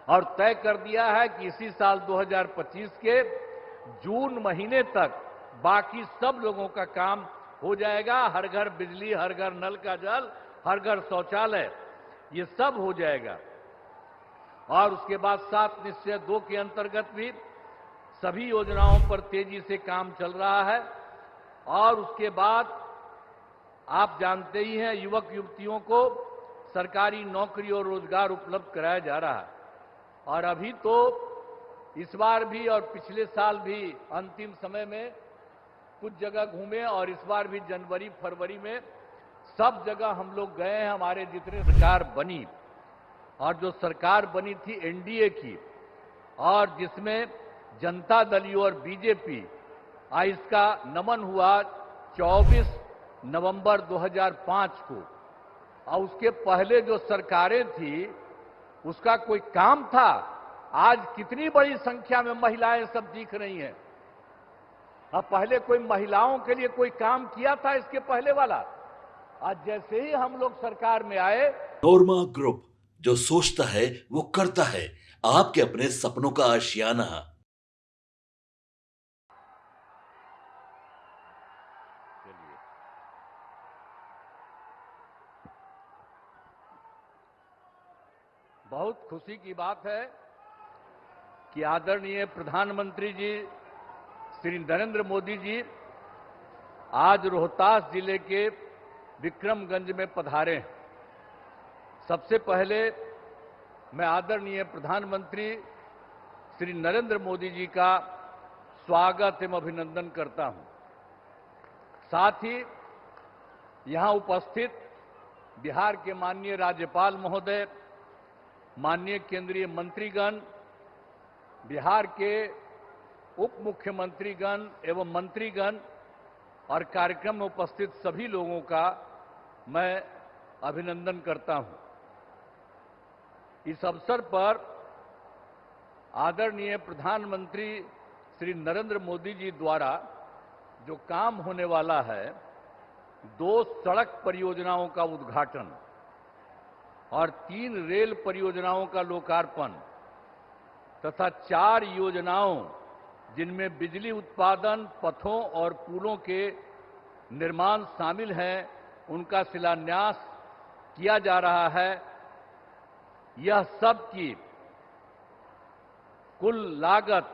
और तय कर दिया है कि इसी साल 2025 के जून महीने तक बाकी सब लोगों का काम हो जाएगा। हर घर बिजली, हर घर नल का जल, हर घर शौचालय, ये सब हो जाएगा। और उसके बाद 7 निश्चय 2 के अंतर्गत भी सभी योजनाओं पर तेजी से काम चल रहा है। और उसके बाद आप जानते ही हैं, युवक युवतियों को सरकारी नौकरी और रोजगार उपलब्ध कराया जा रहा है। और अभी तो इस बार भी और पिछले साल भी अंतिम समय में कुछ जगह घूमे और इस बार भी जनवरी फरवरी में सब जगह हम लोग गए हैं। हमारे जितने सरकार बनी और जो सरकार बनी थी एनडीए की, और जिसमें जनता दल और बीजेपी, इसका नमन हुआ 24 नवंबर 2005 को। और उसके पहले जो सरकारें थी उसका कोई काम था? आज कितनी बड़ी संख्या में महिलाएं सब दिख रही हैं। अब पहले कोई महिलाओं के लिए कोई काम किया था इसके पहले वाला? आज जैसे ही हम लोग सरकार में आए। नोरमा ग्रुप, जो सोचता है वो करता है। आपके अपने सपनों का आशियाना। बहुत खुशी की बात है कि आदरणीय प्रधानमंत्री जी श्री नरेंद्र मोदी जी आज रोहतास जिले के विक्रमगंज में पधारे हैं। सबसे पहले मैं आदरणीय प्रधानमंत्री श्री नरेंद्र मोदी जी का स्वागत एवं अभिनंदन करता हूं। साथ ही यहां उपस्थित बिहार के माननीय राज्यपाल महोदय, माननीय केंद्रीय मंत्रीगण, बिहार के उप मुख्यमंत्रीगण एवं मंत्रीगण और कार्यक्रम में उपस्थित सभी लोगों का मैं अभिनंदन करता हूं। इस अवसर पर आदरणीय प्रधानमंत्री श्री नरेंद्र मोदी जी द्वारा जो काम होने वाला है, 2 सड़क परियोजनाओं का उद्घाटन और 3 रेल परियोजनाओं का लोकार्पण तथा 4 योजनाओं जिनमें बिजली उत्पादन, पथों और पुलों के निर्माण शामिल हैं, उनका शिलान्यास किया जा रहा है। यह सब की कुल लागत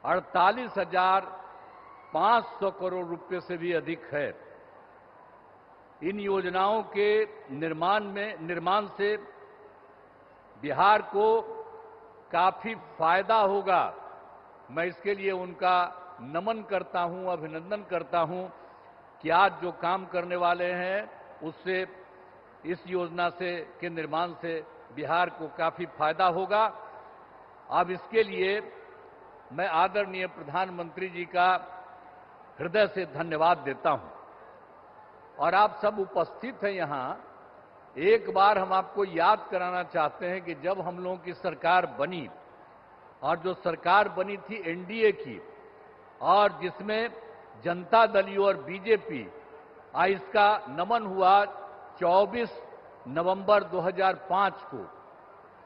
48,500 करोड़ रुपए से भी अधिक है। इन योजनाओं के निर्माण से बिहार को काफी फायदा होगा। मैं इसके लिए उनका नमन करता हूं, अभिनंदन करता हूं कि आज जो काम करने वाले हैं उससे, इस योजना से के निर्माण से बिहार को काफी फायदा होगा। अब इसके लिए मैं आदरणीय प्रधानमंत्री जी का हृदय से धन्यवाद देता हूं। और आप सब उपस्थित हैं यहां, एक बार हम आपको याद कराना चाहते हैं कि जब हम लोगों की सरकार बनी और जो सरकार बनी थी एनडीए की, और जिसमें जनता दल और बीजेपी, इसका नमन हुआ 24 नवंबर 2005 को।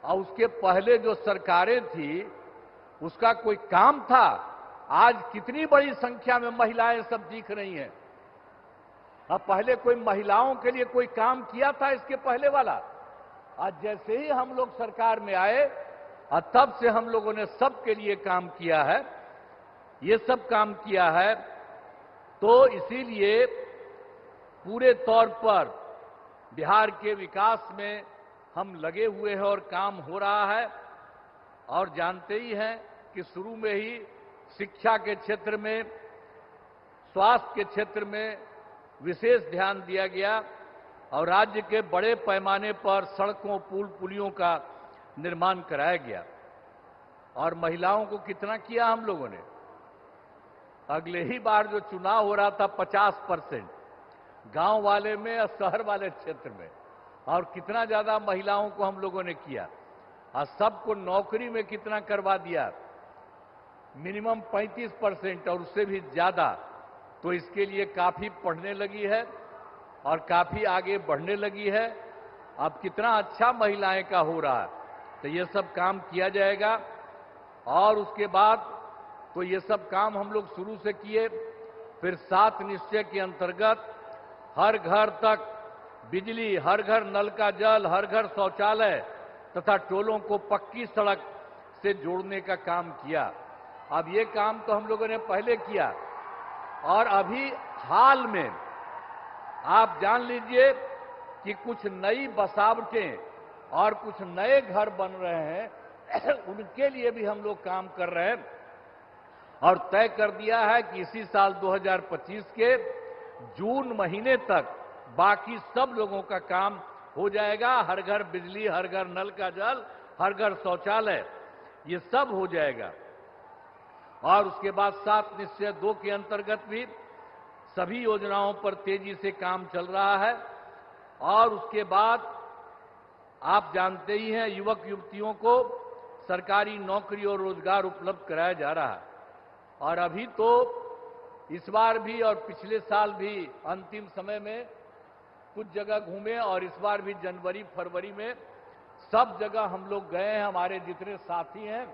और उसके पहले जो सरकारें थी उसका कोई काम था? आज कितनी बड़ी संख्या में महिलाएं सब दिख रही हैं। अब पहले कोई महिलाओं के लिए कोई काम किया था इसके पहले वाला? आज जैसे ही हम लोग सरकार में आए और तब से हम लोगों ने सबके लिए काम किया है, ये सब काम किया है। तो इसीलिए पूरे तौर पर बिहार के विकास में हम लगे हुए हैं और काम हो रहा है। और जानते ही हैं कि शुरू में ही शिक्षा के क्षेत्र में, स्वास्थ्य के क्षेत्र में विशेष ध्यान दिया गया और राज्य के बड़े पैमाने पर सड़कों, पुल, पुलियों का निर्माण कराया गया। और महिलाओं को कितना किया हम लोगों ने? अगले ही बार जो चुनाव हो रहा था 50% गांव वाले में और शहर वाले क्षेत्र में, और कितना ज्यादा महिलाओं को हम लोगों ने किया। और सबको नौकरी में कितना करवा दिया? मिनिमम 35% और उससे भी ज्यादा। तो इसके लिए काफी पढ़ने लगी है और काफी आगे बढ़ने लगी है। अब कितना अच्छा महिलाएं का हो रहा है। तो ये सब काम किया जाएगा। और उसके बाद तो ये सब काम हम लोग शुरू से किए। फिर 7 निश्चय के अंतर्गत हर घर तक बिजली, हर घर नल का जल, हर घर शौचालय तथा टोलों को पक्की सड़क से जोड़ने का काम किया। अब ये काम तो हम लोगों ने पहले किया, और अभी हाल में आप जान लीजिए कि कुछ नई बसावटें और कुछ नए घर बन रहे हैं, उनके लिए भी हम लोग काम कर रहे हैं। और तय कर दिया है कि इसी साल 2025 के जून महीने तक बाकी सब लोगों का काम हो जाएगा। हर घर बिजली, हर घर नल का जल, हर घर शौचालय, ये सब हो जाएगा। और उसके बाद 7 निश्चय 2 के अंतर्गत भी सभी योजनाओं पर तेजी से काम चल रहा है। और उसके बाद आप जानते ही हैं, युवक युवतियों को सरकारी नौकरी और रोजगार उपलब्ध कराया जा रहा है। और अभी तो इस बार भी और पिछले साल भी अंतिम समय में कुछ जगह घूमे, और इस बार भी जनवरी फरवरी में सब जगह हम लोग गए हैं। हमारे जितने साथी हैं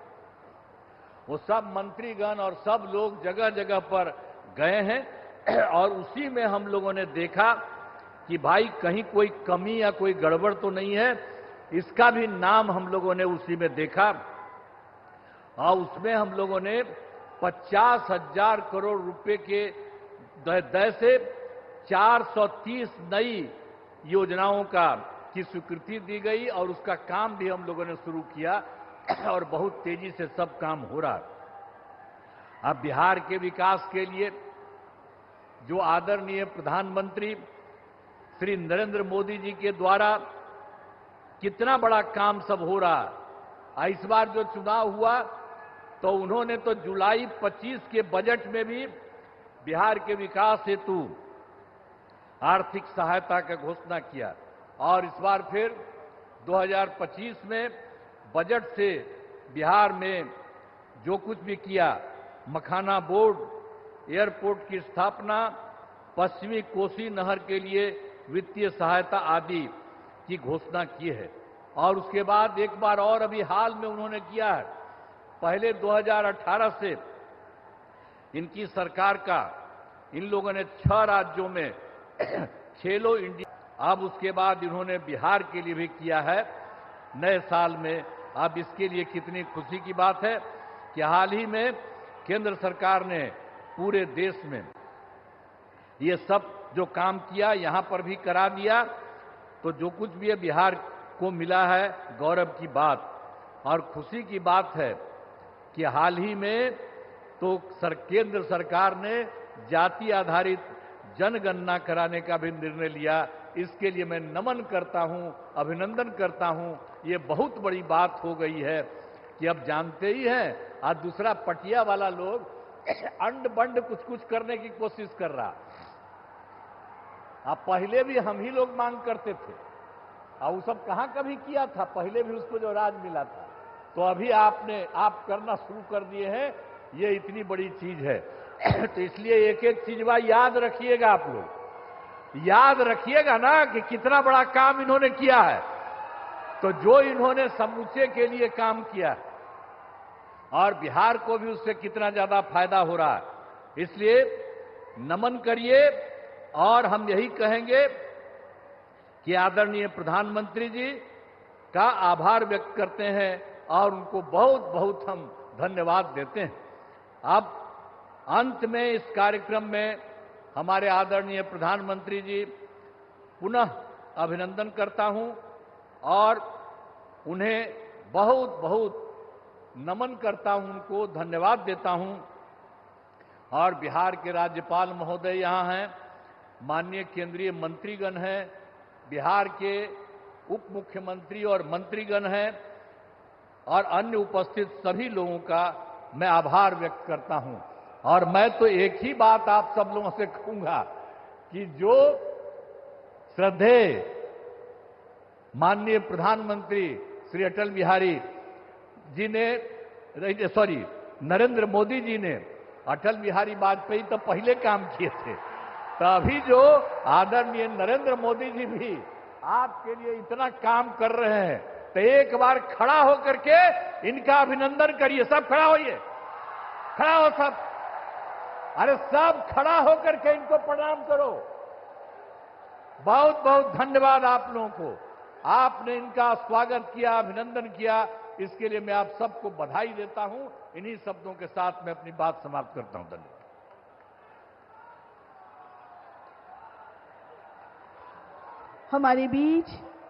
वो सब मंत्रीगण और सब लोग जगह जगह पर गए हैं। और उसी में हम लोगों ने देखा कि भाई कहीं कोई कमी या कोई गड़बड़ तो नहीं है। इसका भी नाम हम लोगों ने उसी में देखा, और उसमें हम लोगों ने 50,000 करोड़ रुपए के दय से 430 नई योजनाओं की स्वीकृति दी गई, और उसका काम भी हम लोगों ने शुरू किया, और बहुत तेजी से सब काम हो रहा है। अब बिहार के विकास के लिए जो आदरणीय प्रधानमंत्री श्री नरेंद्र मोदी जी के द्वारा कितना बड़ा काम सब हो रहा है। इस बार जो चुनाव हुआ तो उन्होंने तो जुलाई 25 के बजट में भी बिहार के विकास हेतु आर्थिक सहायता का घोषणा किया, और इस बार फिर 2025 में बजट से बिहार में जो कुछ भी किया, मखाना बोर्ड, एयरपोर्ट की स्थापना, पश्चिमी कोसी नहर के लिए वित्तीय सहायता आदि की घोषणा की है। और उसके बाद एक बार और अभी हाल में उन्होंने किया है। पहले 2018 से इनकी सरकार का इन लोगों ने 6 राज्यों में खेलो इंडिया, अब उसके बाद इन्होंने बिहार के लिए भी किया है नए साल में। अब इसके लिए कितनी खुशी की बात है कि हाल ही में केंद्र सरकार ने पूरे देश में ये सब जो काम किया, यहां पर भी करा दिया। तो जो कुछ भी है बिहार को मिला है, गौरव की बात और खुशी की बात है कि हाल ही में तो केंद्र सरकार ने जाति आधारित जनगणना कराने का भी निर्णय लिया। इसके लिए मैं नमन करता हूं, अभिनंदन करता हूं। ये बहुत बड़ी बात हो गई है कि अब जानते ही हैं, आज दूसरा पटिया वाला लोग अंड बंड कुछ कुछ करने की कोशिश कर रहा। अब पहले भी हम ही लोग मांग करते थे, और वो सब कहां कभी किया था, पहले भी उसको जो राज मिला था। तो अभी आप करना शुरू कर दिए हैं, ये इतनी बड़ी चीज है। तो इसलिए एक एक चीज याद रखिएगा, आप लोग याद रखिएगा ना कि कितना बड़ा काम इन्होंने किया है। तो जो इन्होंने समूचे के लिए काम किया और बिहार को भी उससे कितना ज्यादा फायदा हो रहा है, इसलिए नमन करिए। और हम यही कहेंगे कि आदरणीय प्रधानमंत्री जी का आभार व्यक्त करते हैं और उनको बहुत बहुत हम धन्यवाद देते हैं। अब अंत में इस कार्यक्रम में हमारे आदरणीय प्रधानमंत्री जी पुनः अभिनंदन करता हूं और उन्हें बहुत बहुत नमन करता हूं, उनको धन्यवाद देता हूं। और बिहार के राज्यपाल महोदय यहां हैं, माननीय केंद्रीय मंत्रीगण हैं, बिहार के उप मुख्यमंत्री और मंत्रीगण हैं, और अन्य उपस्थित सभी लोगों का मैं आभार व्यक्त करता हूं। और मैं तो एक ही बात आप सब लोगों से कहूंगा कि जो श्रद्धेय माननीय प्रधानमंत्री श्री अटल बिहारी जी ने, नरेंद्र मोदी जी ने, अटल बिहारी वाजपेयी तो पहले काम किए थे, तो अभी जो आदरणीय नरेंद्र मोदी जी भी आपके लिए इतना काम कर रहे हैं, तो एक बार खड़ा होकर के इनका अभिनंदन करिए। सब खड़ा होइए, खड़ा हो सब, अरे सब खड़ा होकर के इनको प्रणाम करो। बहुत बहुत धन्यवाद आप लोगों को, आपने इनका स्वागत किया, अभिनंदन किया, इसके लिए मैं आप सबको बधाई देता हूं। इन्हीं शब्दों के साथ मैं अपनी बात समाप्त करता हूं। धन्यवाद। हमारे बीच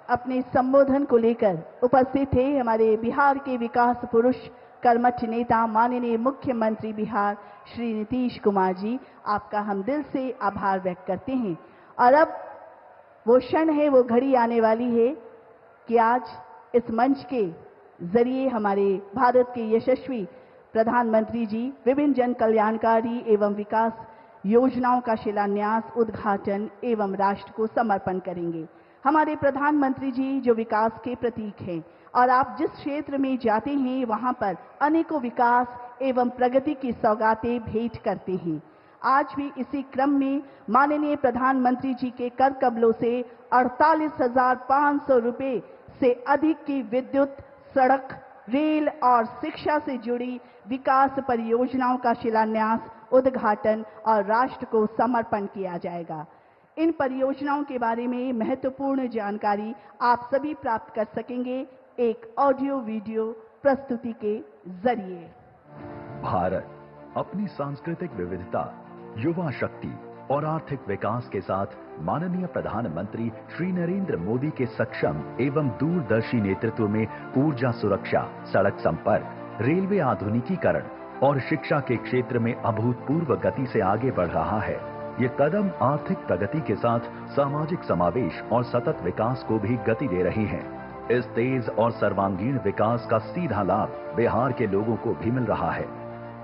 अपने संबोधन को लेकर उपस्थित थे हमारे बिहार के विकास पुरुष, कर्मठ नेता, माननीय मुख्यमंत्री बिहार श्री नीतीश कुमार जी। आपका हम दिल से आभार व्यक्त करते हैं। और अब वो क्षण है, वो घड़ी आने वाली है कि आज इस मंच के जरिए हमारे भारत के यशस्वी प्रधानमंत्री जी विभिन्न जन कल्याणकारी एवं विकास योजनाओं का शिलान्यास, उद्घाटन एवं राष्ट्र को समर्पण करेंगे। हमारे प्रधानमंत्री जी जो विकास के प्रतीक हैं और आप जिस क्षेत्र में जाते हैं वहां पर अनेकों विकास एवं प्रगति की सौगातें भेंट करते हैं। आज भी इसी क्रम में माननीय प्रधानमंत्री जी के कर कमलों से 48,500 रुपए से अधिक की विद्युत, सड़क, रेल और शिक्षा से जुड़ी विकास परियोजनाओं का शिलान्यास, उद्घाटन और राष्ट्र को समर्पण किया जाएगा। इन परियोजनाओं के बारे में महत्वपूर्ण जानकारी आप सभी प्राप्त कर सकेंगे एक ऑडियो वीडियो प्रस्तुति के जरिए। भारत अपनी सांस्कृतिक विविधता, युवा शक्ति और आर्थिक विकास के साथ माननीय प्रधानमंत्री श्री नरेंद्र मोदी के सक्षम एवं दूरदर्शी नेतृत्व में ऊर्जा सुरक्षा, सड़क संपर्क, रेलवे आधुनिकीकरण और शिक्षा के क्षेत्र में अभूतपूर्व गति से आगे बढ़ रहा है। ये कदम आर्थिक प्रगति के साथ सामाजिक समावेश और सतत विकास को भी गति दे रही हैं। इस तेज और सर्वांगीण विकास का सीधा लाभ बिहार के लोगों को भी मिल रहा है।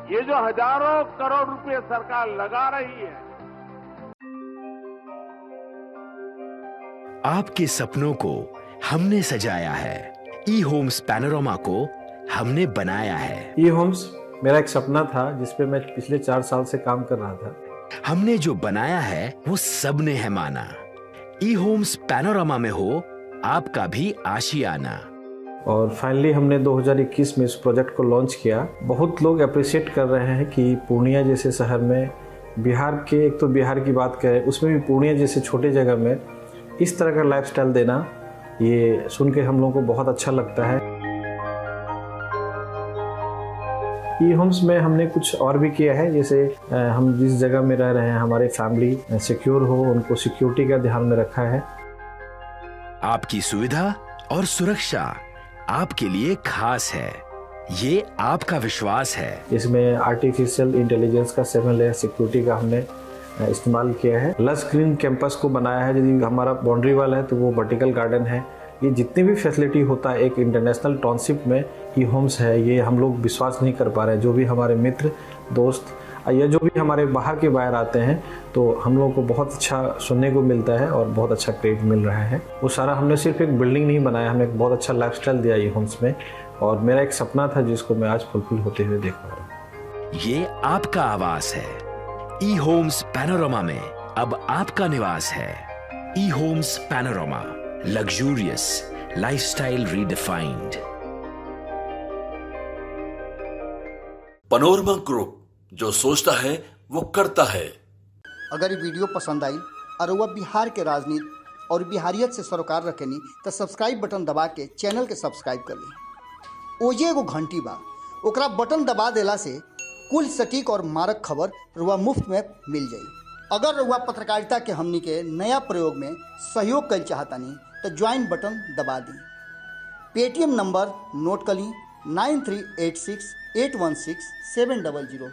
ये जो हजारों करोड़ रुपए सरकार लगा रही है, आपके सपनों को हमने सजाया है। ई होम्स पैनोरमा को हमने बनाया है। ई होम्स मेरा एक सपना था जिसपे मैं पिछले 4 साल से काम कर रहा था। हमने जो बनाया है वो सबने है माना। ई होम्स पैनोरमा में हो आपका भी आशियाना। और फाइनली हमने 2021 में इस प्रोजेक्ट को लॉन्च किया। बहुत लोग अप्रिशिएट कर रहे हैं कि पूर्णिया जैसे शहर में, बिहार के, एक तो बिहार की बात करें उसमें भी पूर्णिया जैसे छोटे जगह में इस तरह का लाइफस्टाइल देना, ये सुन के हम लोगों को बहुत अच्छा लगता है। ई होम्स में हमने कुछ और भी किया है, जैसे हम जिस जगह में रह रहे हैं हमारे फैमिली सिक्योर हो, उनको सिक्योरिटी का ध्यान में रखा है। आपकी सुविधा और सुरक्षा आपके लिए खास है, ये आपका विश्वास है। इसमें आर्टिफिशियल इंटेलिजेंस का 7 लेयर सिक्योरिटी का हमने इस्तेमाल किया है। लस ग्रीन कैंपस को बनाया है। यदि हमारा बाउंड्री वाल है तो वो वर्टिकल गार्डन है। ये जितनी भी फैसिलिटी होता है एक इंटरनेशनल टाउनशिप में ई होम्स है, ये हम लोग विश्वास नहीं कर पा रहे हैं। जो भी हमारे मित्र, दोस्त या जो भी हमारे बाहर के बाहर आते हैं तो हम लोगों को बहुत अच्छा सुनने को मिलता है और बहुत अच्छा क्रेडिट मिल रहा है। वो सारा हमने सिर्फ एक बिल्डिंग नहीं बनाया, हमें एक बहुत अच्छा लाइफस्टाइल दिया ई होम्स में, और मेरा एक सपना था जिसको मैं आज फुलफिल होते हुए देख पा रहा हूँ। ये आपका आवास है। ई होम्स पैनोरमा में अब आपका निवास है। E homes panorama, luxurious lifestyle redefined. Panorama group, जो सोचता है वो करता है। अगर ये वीडियो पसंद आई और वह बिहार के राजनीति और बिहारियत से सरोकार रखेनी तो सब्सक्राइब बटन दबा के चैनल के सब्सक्राइब कर ली। ओजे एगो घंटी बा, ओकरा बटन दबा देला से कुल सटीक और मारक खबर रुआ मुफ्त में मिल जाई। अगर रुआ पत्रकारिता के हमनी के नया प्रयोग में सहयोग कर चाहतानी तो ज्वाइन बटन दबा दी। पेटीएम नंबर नोट कर ली 9386 816 700।